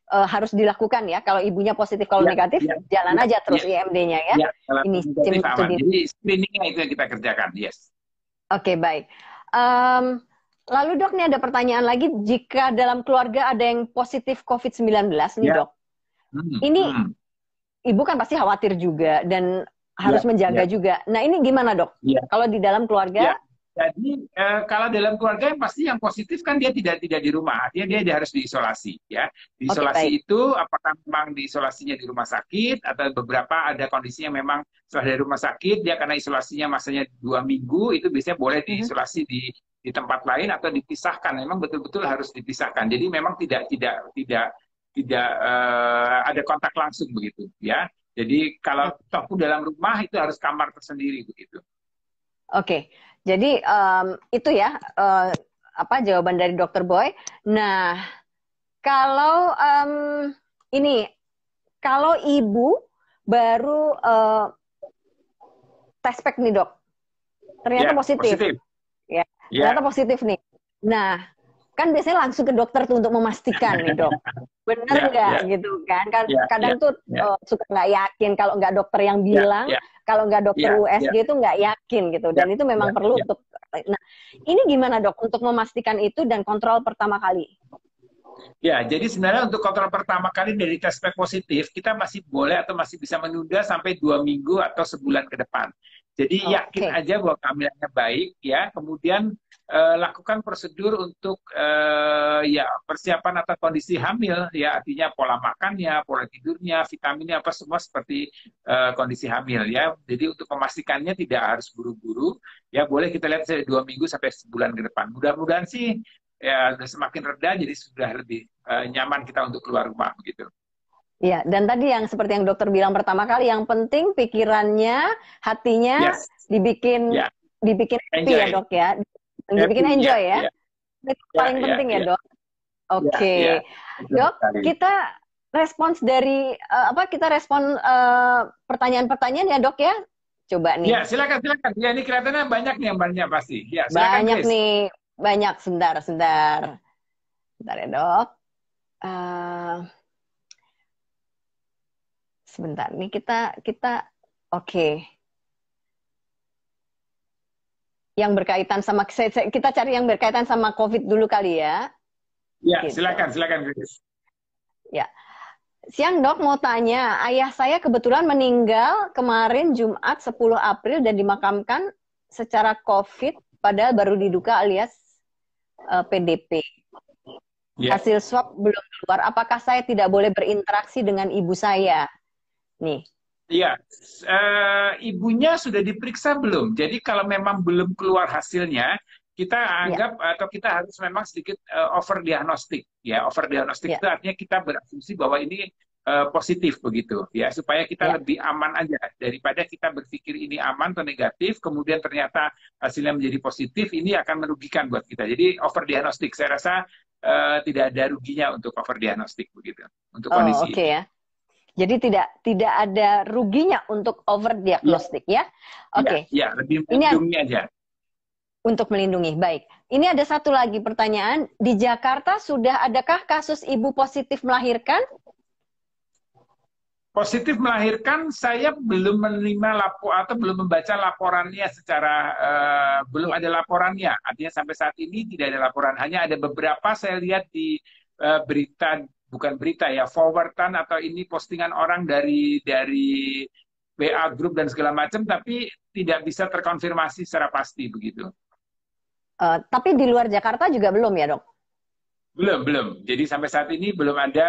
harus dilakukan ya. Kalau ibunya positif, kalau negatif, jalan aja terus IMD-nya ya. Ini jadi screeningnya itu yang kita kerjakan, yes. Oke, baik. Lalu dok, nih ada pertanyaan lagi. Jika dalam keluarga ada yang positif COVID-19 nih dok, ini ibu kan pasti khawatir juga dan harus menjaga juga. Nah ini gimana dok? Kalau di dalam keluarga? Jadi kalau dalam keluarga yang pasti yang positif kan dia tidak di rumah, artinya dia harus diisolasi ya. Diisolasi itu apakah memang diisolasinya di rumah sakit atau beberapa ada kondisinya memang setelah dari rumah sakit dia karena isolasinya masanya 2 minggu itu biasanya boleh diisolasi di tempat lain atau dipisahkan. Memang betul-betul harus dipisahkan. Jadi memang tidak ada kontak langsung begitu ya. Jadi kalau toh dalam rumah itu harus kamar tersendiri begitu. Oke. Jadi itu ya jawaban dari Dokter Boy. Nah, kalau kalau ibu baru tes pack nih dok, ternyata positif. Ya, ternyata positif nih. Nah, kan biasanya langsung ke dokter tuh untuk memastikan nih dok, bener nggak gitu kan? Kadang tuh suka nggak yakin kalau nggak dokter yang bilang. Kalau nggak dokter USG itu nggak yakin gitu, dan itu memang perlu untuk. Nah, ini gimana dok untuk memastikan itu dan kontrol pertama kali? Ya, jadi sebenarnya untuk kontrol pertama kali dari tes pack positif kita masih boleh atau masih bisa menunda sampai 2 minggu atau sebulan ke depan. Jadi yakin aja bahwa kehamilannya baik ya, kemudian lakukan prosedur untuk persiapan atau kondisi hamil ya, artinya pola makannya, pola tidurnya, vitaminnya apa semua seperti kondisi hamil ya. Jadi untuk memastikannya tidak harus buru-buru ya, boleh kita lihat 2 minggu sampai sebulan ke depan. Mudah-mudahan sih ya semakin reda, jadi sudah lebih nyaman kita untuk keluar rumah begitu. Ya, dan tadi yang seperti yang dokter bilang pertama kali, yang penting pikirannya, hatinya dibikin happy ya dok ya, dibikin enjoy ya. Itu paling penting ya dok. Oke, dok, kita respons dari kita respon pertanyaan-pertanyaan ya dok ya. Coba nih. Ya silakan. Ya ini kelihatannya banyak nih yang banyak pasti. Ya, silakan, banyak Chris. nih, banyak. Sebentar ya dok. Sebentar nih kita oke. Yang berkaitan sama kita cari yang berkaitan sama COVID dulu kali ya. Ya, gitu. Silakan Chris. Ya. Siang dok, mau tanya, ayah saya kebetulan meninggal kemarin Jumat 10 April dan dimakamkan secara COVID padahal baru diduga alias PDP. Ya, hasil swab belum keluar, apakah saya tidak boleh berinteraksi dengan ibu saya? Nih. iya. Ibunya sudah diperiksa belum? Jadi kalau memang belum keluar hasilnya, kita Ya, anggap atau kita harus memang sedikit over diagnostik. Ya, over diagnostik ya, itu artinya kita berasumsi bahwa ini positif begitu, ya, supaya kita ya. lebih aman aja daripada kita berpikir ini aman atau negatif, kemudian ternyata hasilnya menjadi positif, ini akan merugikan buat kita. Jadi over diagnostik, saya rasa tidak ada ruginya untuk over diagnostik begitu, untuk Oh, kondisi oke ini. ya. Jadi tidak ada ruginya untuk Iya, overdiagnostik ya. iya, Oke. iya, lebih Ini melindungi aja. untuk melindungi. Baik. Ini ada satu lagi pertanyaan. Di Jakarta sudah adakah kasus ibu positif melahirkan? Positif melahirkan, saya belum menerima atau belum membaca laporannya secara belum Ya. ada laporannya. Artinya sampai saat ini tidak ada laporan. Hanya ada beberapa saya lihat di berita, bukan berita ya, forwardan atau ini postingan orang dari WA grup dan segala macam, tapi tidak bisa terkonfirmasi secara pasti begitu. Tapi di luar Jakarta juga belum ya, Dok? Belum, belum. Jadi sampai saat ini belum ada,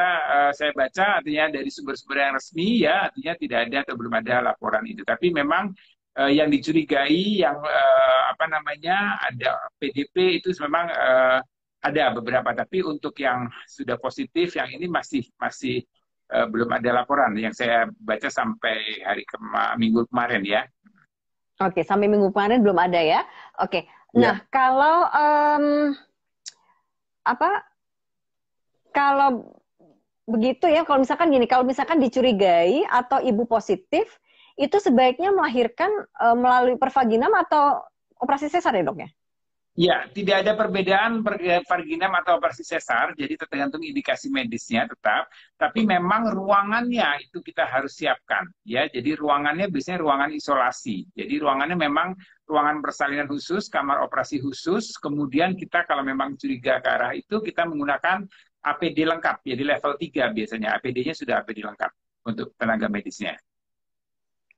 saya baca artinya dari sumber-sumber yang resmi ya, artinya tidak ada atau belum ada laporan itu. Tapi memang yang dicurigai, yang apa namanya, ada PDP itu memang ada beberapa. Tapi untuk yang sudah positif, yang ini masih masih belum ada laporan yang saya baca sampai minggu kemarin ya. Oke, sampai minggu kemarin belum ada ya. Oke. Ya, Nah, kalau apa? Kalau begitu ya, kalau misalkan gini, kalau misalkan dicurigai atau ibu positif, itu sebaiknya melahirkan melalui pervaginam atau operasi sesar ya, Dok ya? ya, tidak ada perbedaan vaginam atau operasi sesar, jadi tergantung indikasi medisnya tetap. Tapi memang ruangannya itu kita harus siapkan, ya. Jadi ruangannya biasanya ruangan isolasi. Jadi ruangannya memang ruangan persalinan khusus, kamar operasi khusus. Kemudian kita kalau memang curiga ke arah itu, kita menggunakan APD lengkap. Jadi level 3 biasanya, APD-nya sudah APD lengkap untuk tenaga medisnya.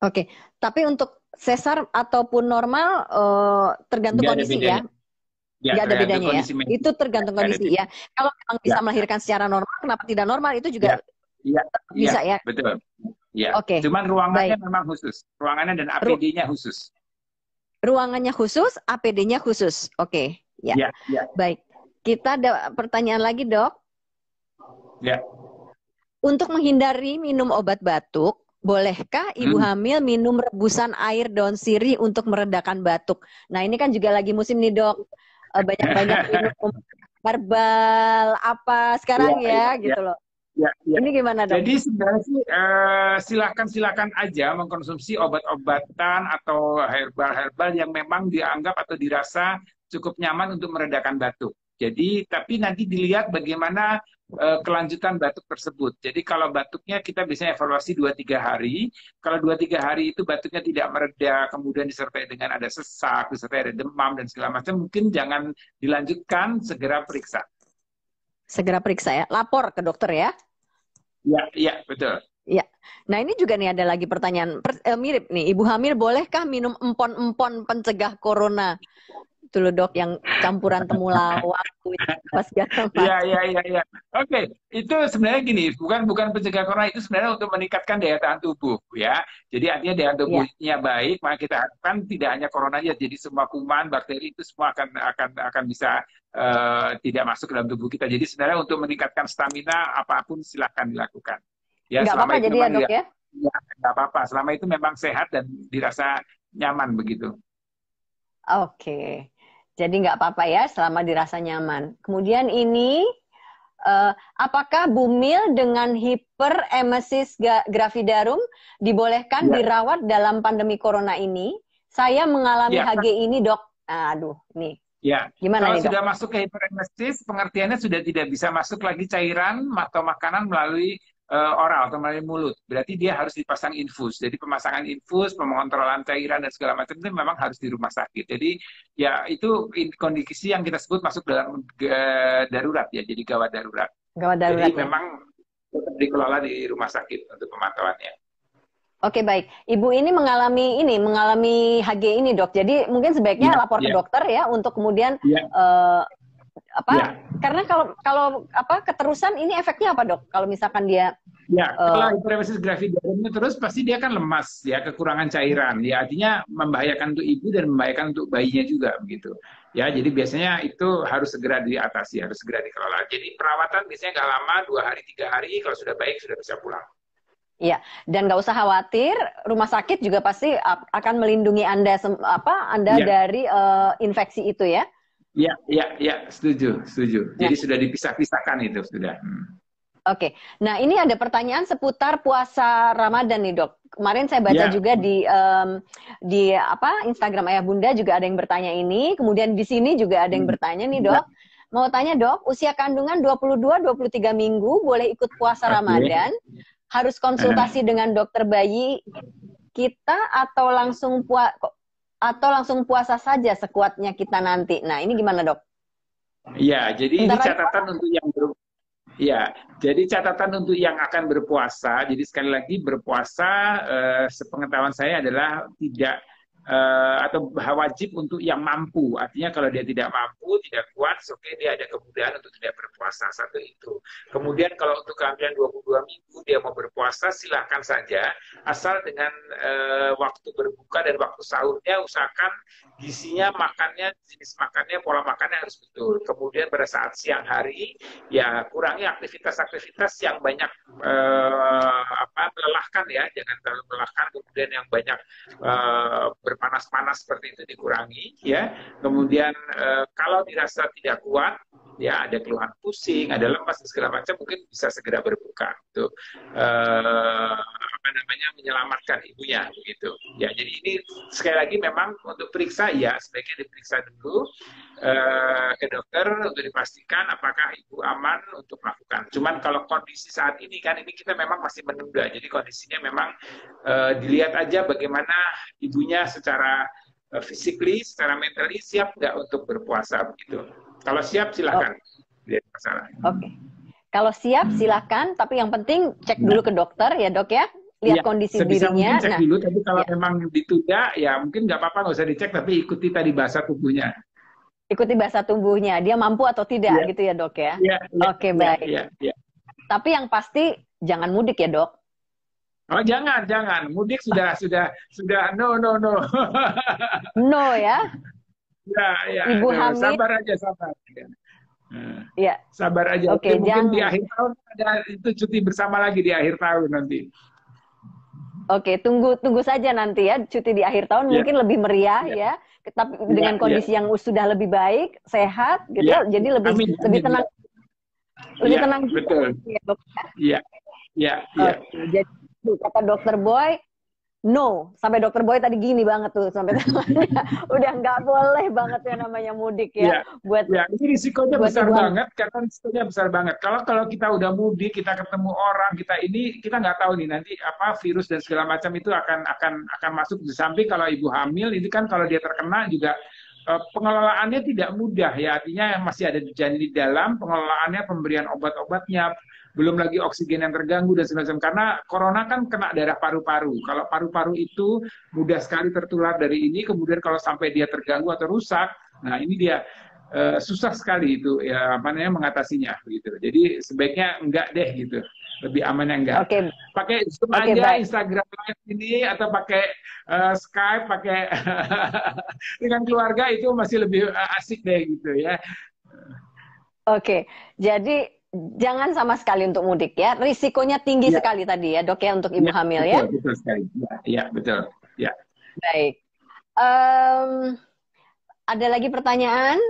Oke, tapi untuk sesar ataupun normal tergantung Nggak ada kondisi ya, bedanya. Ya, nggak ada tergantung bedanya ya. kondisi medis. Itu tergantung Nggak ada kondisi bedanya. ya. Kalau memang Ya, bisa melahirkan secara normal, kenapa tidak normal? Itu ya, juga iya, iya, bisa ya. betul. Ya, Oke, cuman ruangannya baik. memang khusus. Ruangannya dan Ru- APD-nya khusus. ruangannya khusus, APD-nya khusus. Oke, ya. Ya, ya, Baik. Kita ada pertanyaan lagi, Dok. ya. Untuk menghindari minum obat batuk, bolehkah ibu Hmm. hamil minum rebusan air daun sirih untuk meredakan batuk? Nah, ini kan juga lagi musim nih, Dok. Banyak-banyak minum herbal apa Iya, sekarang iya, ya, iya, gitu loh. iya, iya. Ini gimana, Dok? Jadi sebenarnya sih silakan-silakan aja mengkonsumsi obat-obatan atau herbal-herbal yang memang dianggap atau dirasa cukup nyaman untuk meredakan batuk. Jadi, tapi nanti dilihat bagaimana kelanjutan batuk tersebut. Jadi kalau batuknya kita biasanya evaluasi 2-3 hari. Kalau 2-3 hari itu batuknya tidak mereda, kemudian disertai dengan ada sesak, disertai ada demam dan segala macam, mungkin jangan dilanjutkan, segera periksa. Segera periksa ya. Lapor ke dokter ya. Ya, iya, betul. Ya. Nah, ini juga nih ada lagi pertanyaan mirip nih. Ibu hamil bolehkah minum empon-empon pencegah corona? Itu loh, Dok, yang campuran temulawak, pas segala Iya, macam. iya, iya, iya. Oke, itu sebenarnya gini, bukan bukan pencegah corona, itu sebenarnya untuk meningkatkan daya tahan tubuh, ya. Jadi artinya daya Ya. tubuhnya baik, maka kita harapkan tidak hanya coronanya, jadi semua kuman, bakteri itu semua akan bisa tidak masuk ke dalam tubuh kita. Jadi sebenarnya untuk meningkatkan stamina apapun silahkan dilakukan. Ya, Nggak selama apa-apa itu jadi ya, memang Dok ya? ya nggak apa-apa. Selama itu memang sehat dan dirasa nyaman begitu. Oke. Jadi nggak apa-apa ya selama dirasa nyaman. Kemudian ini, apakah bumil dengan hiperemesis gravidarum dibolehkan Ya, dirawat dalam pandemi corona ini? Saya mengalami ya. HG ini, Dok. Aduh, nih. Ya, Gimana kalau nih, Dok? sudah masuk ke hiperemesis, pengertiannya sudah tidak bisa masuk lagi cairan atau makanan melalui oral atau melalui mulut. Berarti dia harus dipasang infus. Jadi pemasangan infus, pengontrolan cairan dan segala macam itu memang harus di rumah sakit. Jadi ya itu kondisi yang kita sebut masuk dalam darurat ya, jadi gawat darurat. Gawat Jadi darurat ya? memang tetap dikelola di rumah sakit untuk pemantauannya. Oke, baik. Ibu ini mengalami HG ini, Dok. Jadi mungkin sebaiknya Iya, lapor ke iya, dokter ya untuk kemudian iya, apa? Ya. Karena kalau apa keterusan ini efeknya apa, Dok? Kalau misalkan dia Ya, kalau hiperemesis gravidarum terus pasti dia kan lemas, ya kekurangan cairan, ya artinya membahayakan untuk ibu dan membahayakan untuk bayinya juga begitu. Ya, jadi biasanya itu harus segera diatasi, harus segera dikelola. Jadi perawatan biasanya nggak lama, 2 hari 3 hari, kalau sudah baik sudah bisa pulang. Iya, dan nggak usah khawatir, rumah sakit juga pasti akan melindungi Anda Anda Ya. dari infeksi itu ya. Ya, setuju. Jadi sudah dipisah-pisahkan itu sudah. Oke, nah ini ada pertanyaan seputar puasa Ramadan nih, Dok. Kemarin saya baca juga di Instagram Ayah Bunda juga ada yang bertanya ini. Kemudian di sini juga ada yang bertanya nih, Dok. Mau tanya, Dok, usia kandungan 22-23 minggu boleh ikut puasa Ramadan? Harus konsultasi dengan dokter bayi kita atau langsung puasa saja sekuatnya kita nanti. Nah, ini gimana, Dok? Ya, jadi ini catatan untuk yang ya, jadi catatan untuk yang akan berpuasa. Jadi sekali lagi berpuasa, sepengetahuan saya adalah tidak atau wajib untuk yang mampu. Artinya kalau dia tidak mampu, tidak kuat, oke, dia ada kemudahan untuk tidak berpuasa. Satu itu. Kemudian kalau untuk kehamilan 22 minggu dia mau berpuasa, silahkan saja. Asal dengan waktu berbuka dan waktu sahurnya usahakan gizinya, makannya, jenis makannya, pola makannya harus betul. Kemudian pada saat siang hari, ya kurangi aktivitas-aktivitas yang banyak melelahkan ya, jangan terlalu melelahkan. Kemudian yang banyak berpanas-panas seperti itu dikurangi ya. Kemudian kalau dirasa tidak kuat, ya ada keluhan pusing, ada lemas dan segala macam, mungkin bisa segera berbuka untuk menyelamatkan ibunya begitu. Ya, jadi ini sekali lagi memang untuk periksa ya sebaiknya diperiksa dulu ke dokter untuk dipastikan apakah ibu aman untuk melakukan. Cuman kalau kondisi saat ini kan ini kita memang masih menunda, jadi kondisinya memang dilihat aja bagaimana ibunya secara physically, secara mentally siap nggak untuk berpuasa begitu. Kalau siap silakan. Tidak masalah. Oke. Kalau siap silakan, tapi yang penting cek dulu ke dokter ya, Dok ya. Lihat kondisi dirinya. Cek dulu, tapi kalau memang ditunda ya mungkin nggak apa-apa, nggak usah dicek, tapi ikuti tadi bahasa tubuhnya. Ikuti bahasa tubuhnya, dia mampu atau tidak gitu ya, Dok ya. Oke, baik. Tapi yang pasti jangan mudik ya, Dok. Oh, jangan. Mudik sudah no. No ya. Ya. Ibu hamil. Sabar aja. Ya. Sabar aja. Oke, mungkin di akhir tahun ada itu cuti bersama lagi di akhir tahun nanti. Oke, tunggu saja nanti ya, cuti di akhir tahun mungkin lebih meriah ya. Tapi dengan kondisi yang sudah lebih baik, sehat gitu. Jadi lebih tenang. Lebih tenang. Betul. Iya. Jadi kata dokter Boy, no. Sampai dokter Boy tadi gini banget tuh sampai udah nggak boleh banget ya namanya mudik ya. Ini risikonya besar banget karena risikonya besar banget. Kalau kita udah mudik, kita ketemu orang, kita nggak tahu nih nanti apa virus dan segala macam itu akan masuk. Di samping kalau ibu hamil ini kan kalau dia terkena juga pengelolaannya tidak mudah ya, artinya masih ada janin di dalam, pengelolaannya, pemberian obat-obatnya, belum lagi oksigen yang terganggu dan segala macam. Karena corona kan kena daerah paru-paru. Kalau paru-paru itu mudah sekali tertular dari ini, kemudian kalau sampai dia terganggu atau rusak, nah ini dia susah sekali itu ya mengatasinya begitu. Jadi sebaiknya enggak deh gitu. Lebih amannya enggak. Pakai Zoom aja, Instagram Live ini atau pakai Skype, pakai dengan keluarga itu masih lebih asik deh gitu ya. Oke. Jadi jangan sama sekali untuk mudik ya. Risikonya tinggi sekali tadi ya, Dok ya, untuk ibu hamil ya. Betul sekali. Ya, betul. Ya. Baik. Ada lagi pertanyaan?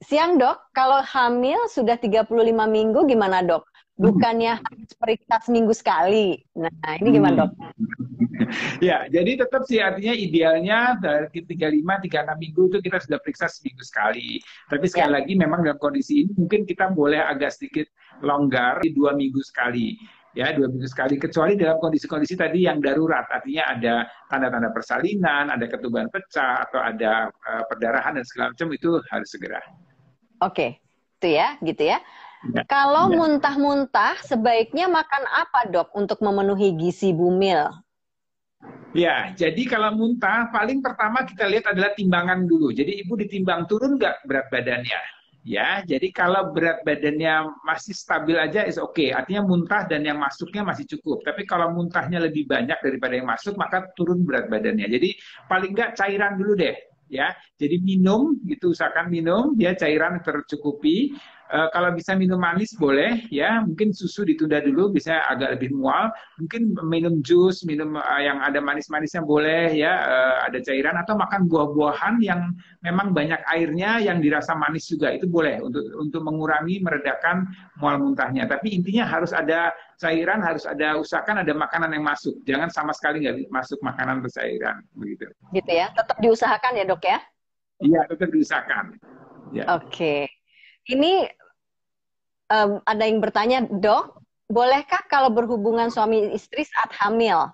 Siang, Dok. Kalau hamil sudah 35 minggu gimana, Dok? Bukannya harus periksa seminggu sekali. Nah, ini gimana, Dok? Ya, jadi tetap sih artinya idealnya dari 35-36 minggu itu kita sudah periksa seminggu sekali. Tapi sekali lagi memang dalam kondisi ini mungkin kita boleh agak sedikit longgar di 2 minggu sekali. Ya, 2 minggu sekali, kecuali dalam kondisi-kondisi tadi yang darurat, artinya ada tanda-tanda persalinan, ada ketuban pecah, atau ada perdarahan dan segala macam, itu harus segera. Oke, itu ya, gitu ya. Kalau muntah-muntah, sebaiknya makan apa, Dok, untuk memenuhi gizi bumil? Ya, jadi kalau muntah, paling pertama kita lihat adalah timbangan dulu. Jadi ibu ditimbang turun nggak berat badannya? Ya, jadi kalau berat badannya masih stabil aja is oke. Artinya muntah dan yang masuknya masih cukup. Tapi kalau muntahnya lebih banyak daripada yang masuk, maka turun berat badannya. Jadi paling nggak cairan dulu deh. Ya, jadi minum gitu, usahakan minum, dia cairan tercukupi. Kalau bisa minum manis boleh, ya. Mungkin susu ditunda dulu, bisa agak lebih mual. Mungkin minum jus, minum yang ada manis-manisnya boleh, ya. Ada cairan atau makan buah-buahan yang memang banyak airnya yang dirasa manis juga itu boleh untuk mengurangi meredakan mual muntahnya. Tapi intinya harus ada cairan, harus ada usahakan ada makanan yang masuk. Jangan sama sekali nggak masuk makanan atau cairan begitu. Gitu ya. Tetap diusahakan ya, Dok ya. Iya, tetap diusahakan. Ya. Oke. Ini ada yang bertanya, Dok, bolehkah kalau berhubungan suami istri saat hamil?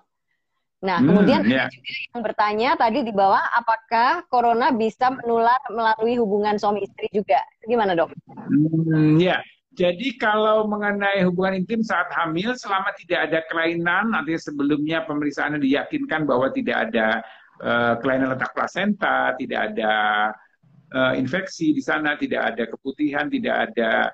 Nah, kemudian ada juga yang bertanya tadi di bawah, apakah corona bisa menular melalui hubungan suami istri juga? Gimana, Dok? Ya, jadi kalau mengenai hubungan intim saat hamil, selama tidak ada kelainan, artinya sebelumnya pemeriksaannya diyakinkan bahwa tidak ada kelainan letak plasenta, tidak ada infeksi di sana, tidak ada keputihan, tidak ada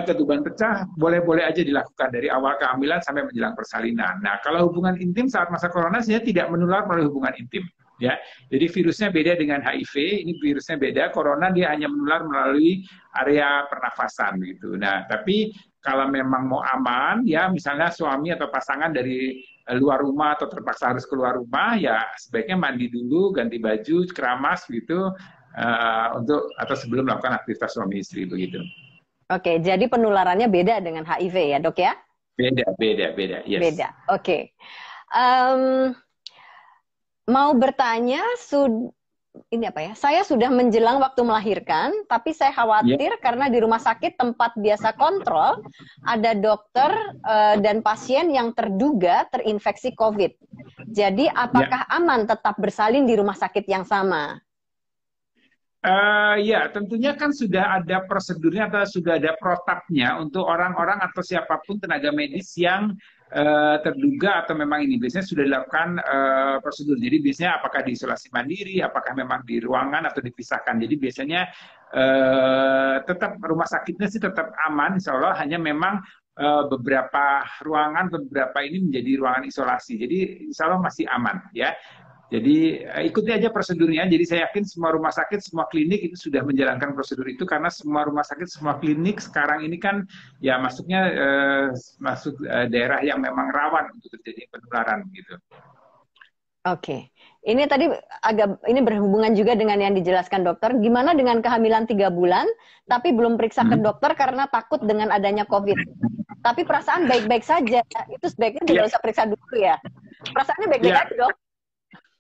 ketuban pecah, boleh-boleh aja dilakukan dari awal kehamilan sampai menjelang persalinan. Nah, kalau hubungan intim saat masa corona sebenarnya tidak menular melalui hubungan intim. Ya, jadi virusnya beda dengan HIV. Ini virusnya beda. Corona dia hanya menular melalui area pernafasan gitu. Nah, tapi kalau memang mau aman, ya misalnya suami atau pasangan dari luar rumah atau terpaksa harus keluar rumah, ya sebaiknya mandi dulu, ganti baju, keramas gitu untuk atau sebelum melakukan aktivitas suami istri begitu. Oke, jadi penularannya beda dengan HIV ya, Dok ya? Beda, yes. Beda, oke. Mau bertanya, ini apa ya? Saya sudah menjelang waktu melahirkan, tapi saya khawatir karena di rumah sakit tempat biasa kontrol, ada dokter dan pasien yang terduga terinfeksi COVID. Jadi apakah aman tetap bersalin di rumah sakit yang sama? Ya, tentunya kan sudah ada prosedurnya atau sudah ada protapnya untuk orang-orang atau siapapun tenaga medis yang terduga atau memang ini biasanya sudah dilakukan prosedur. Jadi biasanya apakah di isolasi mandiri, apakah memang di ruangan atau dipisahkan. Jadi biasanya tetap rumah sakitnya sih tetap aman, insya Allah. Hanya memang beberapa ruangan, beberapa ini menjadi ruangan isolasi. Jadi insya Allah masih aman, ya. Jadi ikuti aja prosedurnya. Jadi saya yakin semua rumah sakit, semua klinik itu sudah menjalankan prosedur itu karena semua rumah sakit, semua klinik sekarang ini kan ya masuknya masuk daerah yang memang rawan untuk terjadi penularan gitu. Oke. Ini tadi ini berhubungan juga dengan yang dijelaskan dokter. Gimana dengan kehamilan 3 bulan tapi belum periksa ke dokter karena takut dengan adanya COVID. Tapi perasaan baik-baik saja. Itu sebaiknya tidak usah periksa dulu ya. Perasaannya baik-baik aja, Dok.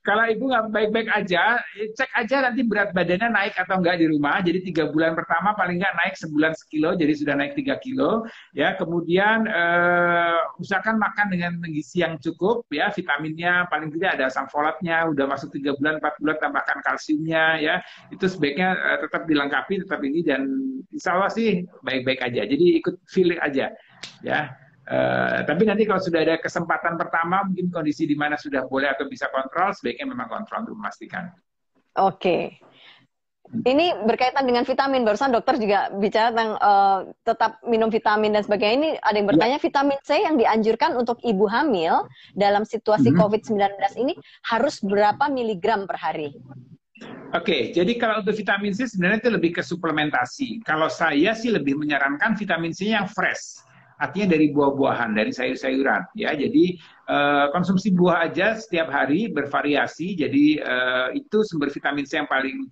Kalau ibu nggak baik-baik aja, cek aja nanti berat badannya naik atau enggak di rumah. Jadi 3 bulan pertama paling nggak naik sebulan sekilo, jadi sudah naik 3 kilo. Ya, kemudian usahakan makan dengan gizi yang cukup, ya vitaminnya paling tidak ada asam folatnya. Udah masuk 3 bulan, 4 bulan tambahkan kalsiumnya, ya itu sebaiknya tetap dilengkapi, tetap ini dan insya Allah sih baik-baik aja. Jadi ikut feeling aja, ya. Tapi nanti kalau sudah ada kesempatan pertama, mungkin kondisi di mana sudah boleh atau bisa kontrol, sebaiknya memang kontrol untuk memastikan. Oke. Ini berkaitan dengan vitamin. Barusan dokter juga bicara tentang tetap minum vitamin dan sebagainya. Ini ada yang bertanya, vitamin C yang dianjurkan untuk ibu hamil dalam situasi COVID-19 ini harus berapa miligram per hari? Oke, jadi kalau untuk vitamin C sebenarnya itu lebih ke suplementasi. Kalau saya sih lebih menyarankan vitamin C yang fresh. Artinya dari buah-buahan, dari sayur-sayuran, ya. Jadi konsumsi buah aja setiap hari bervariasi. Jadi itu sumber vitamin C yang paling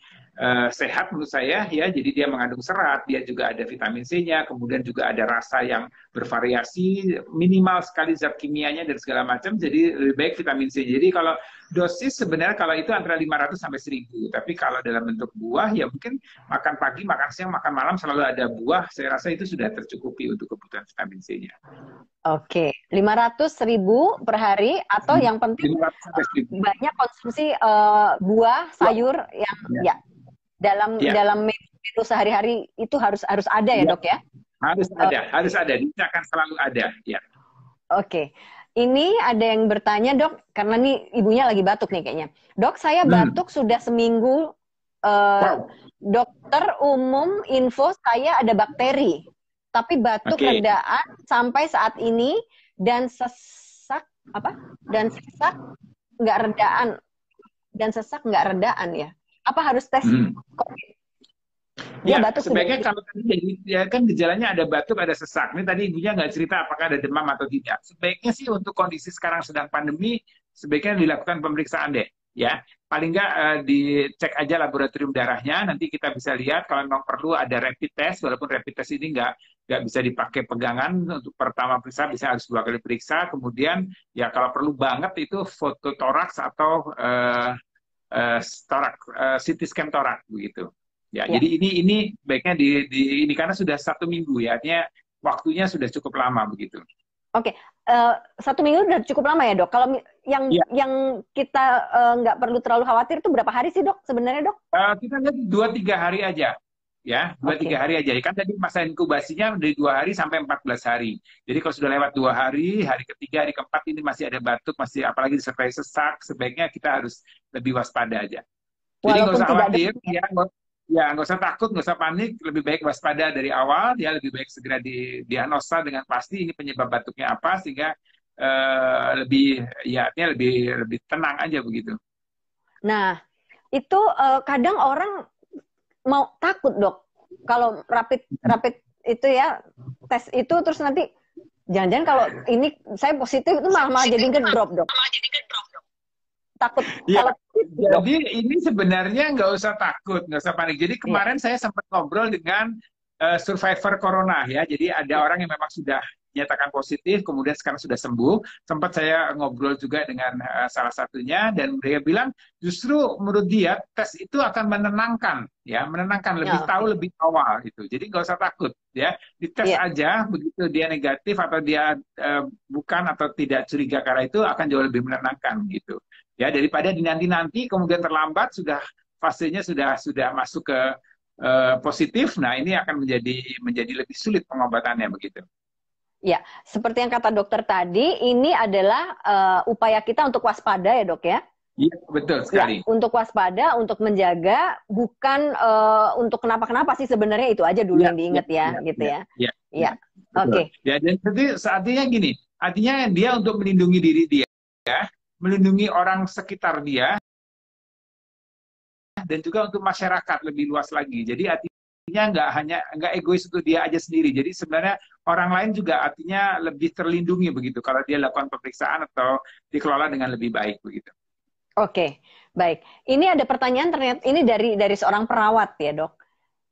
sehat menurut saya, ya. Jadi dia mengandung serat, dia juga ada vitamin C-nya, kemudian juga ada rasa yang bervariasi, minimal sekali zat kimianya dan segala macam. Jadi lebih baik vitamin C. Jadi kalau dosis sebenarnya kalau itu antara 500 sampai 1000. Tapi kalau dalam bentuk buah ya mungkin makan pagi, makan siang, makan malam selalu ada buah. Saya rasa itu sudah tercukupi untuk kebutuhan vitamin C-nya. Oke, 500.000 per hari atau yang penting banyak konsumsi buah, sayur yang ya dalam menu sehari-hari itu harus ada ya, Dok ya? Harus ada. Ini akan selalu ada, ya. Oke. Ini ada yang bertanya, Dok, karena nih ibunya lagi batuk nih kayaknya. Dok, saya batuk sudah seminggu Wow. dokter umum info saya ada bakteri, tapi batuk Oke. redaan sampai saat ini dan sesak nggak redaan dan sesak nggak redaan ya. Apa harus tes Hmm. COVID? Dia Ya, batuk sebaiknya sudah. kalau tadi jadi ya kan gejalanya ada batuk, ada sesak. Ini tadi ibunya nggak cerita apakah ada demam atau tidak. Sebaiknya sih untuk kondisi sekarang sedang pandemi, sebaiknya dilakukan pemeriksaan deh. Ya, paling nggak dicek aja laboratorium darahnya. Nanti kita bisa lihat kalau memang perlu ada rapid test. Walaupun rapid test ini nggak bisa dipakai pegangan untuk pertama periksa, bisa harus 2 kali periksa. Kemudian ya kalau perlu banget itu foto toraks atau CT scan torak begitu. Ya, Ya. jadi ini baiknya ini karena sudah 1 minggu ya, artinya waktunya sudah cukup lama begitu. Oke, 1 minggu udah cukup lama ya dok. Kalau Ya, yang kita nggak perlu terlalu khawatir itu berapa hari sih dok sebenarnya dok? kita lihat 2-3 hari aja. Ya, dua Oke. tiga hari aja. Kan tadi masa inkubasinya dari 2 hari sampai 14 hari. Jadi kalau sudah lewat 2 hari, hari ketiga, hari keempat ini masih ada batuk, masih apalagi disertai sesak, sebaiknya kita harus lebih waspada aja. Jadi nggak Walaupun usah tidak khawatir, demam ya. nggak usah takut, nggak usah panik, lebih baik waspada dari awal, ya lebih baik segera diagnosa dengan pasti ini penyebab batuknya apa, sehingga lebih, ya artinya lebih tenang aja begitu. Nah, itu kadang orang mau takut dok kalau rapid itu ya tes itu terus nanti jangan-jangan kalau ini saya positif itu malah jadi ngedrop dok. Takut Ya, kalau itu dok. jadi ini sebenarnya nggak usah takut, nggak usah panik. Jadi Iya. kemarin saya sempat ngobrol dengan survivor corona ya. Jadi ada orang yang memang sudah dinyatakan positif, kemudian sekarang sudah sembuh. Sempat saya ngobrol juga dengan salah satunya dan dia bilang justru menurut dia tes itu akan menenangkan, ya, menenangkan, lebih Ya, tahu oke. lebih awal gitu. Jadi nggak usah takut, ya. Dites Iya. aja, begitu dia negatif atau dia bukan atau tidak curiga karena itu akan jauh lebih menenangkan gitu. Ya, daripada dinanti-nanti kemudian terlambat fasenya sudah masuk ke positif, nah ini akan menjadi lebih sulit pengobatannya begitu. Ya, seperti yang kata dokter tadi, ini adalah upaya kita untuk waspada ya dok ya. Iya, betul Ya, sekali. untuk waspada, untuk menjaga, bukan untuk kenapa-kenapa sih sebenarnya itu aja dulu Iya, yang iya, diingat ya, iya, gitu iya, ya. iya, iya, Iya, betul. oke. Ya, dan jadi artinya gini, artinya dia untuk melindungi diri dia, melindungi orang sekitar dia, dan juga untuk masyarakat lebih luas lagi. Jadi artinya nggak egois untuk dia aja sendiri. Jadi sebenarnya orang lain juga artinya lebih terlindungi begitu kalau dia lakukan pemeriksaan atau dikelola dengan lebih baik begitu. Oke, baik. Ini ada pertanyaan ternyata ini dari seorang perawat ya, Dok.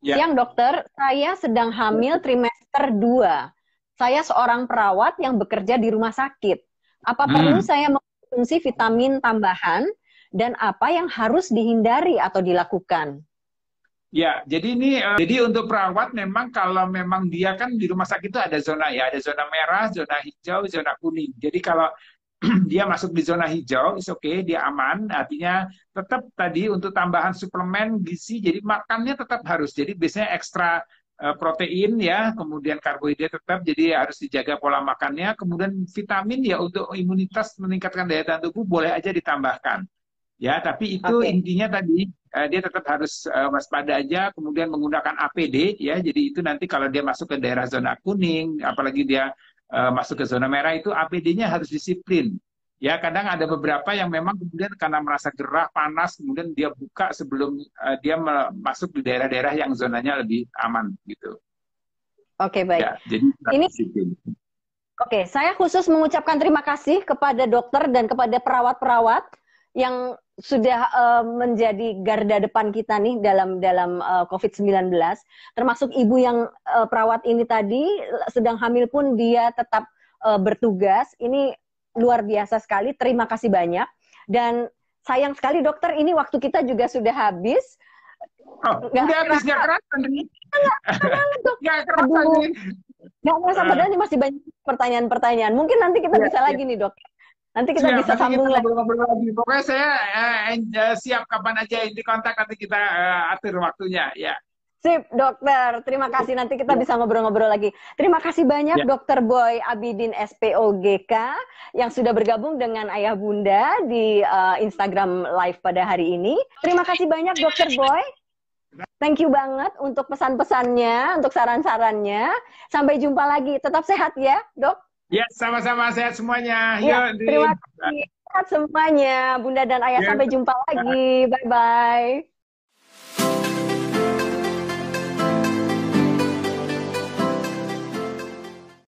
Ya. Siang, Dokter. Saya sedang hamil trimester 2. Saya seorang perawat yang bekerja di rumah sakit. Apa perlu saya mengkonsumsi vitamin tambahan dan apa yang harus dihindari atau dilakukan? Ya, jadi jadi untuk perawat memang kalau memang dia kan di rumah sakit itu ada zona ya, ada zona merah, zona hijau, zona kuning. Jadi kalau dia masuk di zona hijau, is okay, dia aman. Artinya tetap tadi untuk tambahan suplemen gizi, jadi makannya tetap harus. Jadi biasanya ekstra protein ya, kemudian karbohidrat tetap, jadi harus dijaga pola makannya. Kemudian vitamin ya untuk imunitas meningkatkan daya tahan tubuh boleh aja ditambahkan. Ya, tapi itu intinya tadi dia tetap harus waspada aja, kemudian menggunakan APD ya. Jadi itu nanti kalau dia masuk ke daerah zona kuning, apalagi dia masuk ke zona merah itu APD-nya harus disiplin. Ya, kadang ada beberapa yang memang kemudian karena merasa gerah, panas, kemudian dia buka sebelum dia masuk di daerah-daerah yang zonanya lebih aman gitu. Oke, baik. Ya, jadi Ini disiplin. Oke, saya khusus mengucapkan terima kasih kepada dokter dan kepada perawat-perawat yang sudah menjadi garda depan kita nih dalam COVID-19, termasuk ibu yang perawat ini tadi sedang hamil pun dia tetap bertugas. Ini luar biasa sekali. Terima kasih banyak. Dan sayang sekali dokter, ini waktu kita juga sudah habis. Oh, udah habis, nggak kerasa nih. Nggak kerasa nih. Nggak kerasa, padahal ini masih banyak pertanyaan-pertanyaan. Mungkin nanti kita bisa lagi nih dok. Nanti kita bisa sambung lagi. Lagi. Pokoknya saya siap kapan aja ini kontak, nanti kita atur waktunya. Ya. Sip, dokter. Terima kasih. Nanti kita bisa ngobrol-ngobrol lagi. Terima kasih banyak, Dokter Boy Abidin SPOGK yang sudah bergabung dengan Ayah Bunda di Instagram Live pada hari ini. Terima kasih banyak, Dokter Boy. Thank you banget untuk pesan-pesannya, untuk saran-sarannya. Sampai jumpa lagi. Tetap sehat ya, Dok. Ya, sama-sama sehat semuanya. Ya, Yuk, Dri. terima kasih. Sehat semuanya, Bunda dan Ayah. Ya. Sampai jumpa lagi. Bye-bye.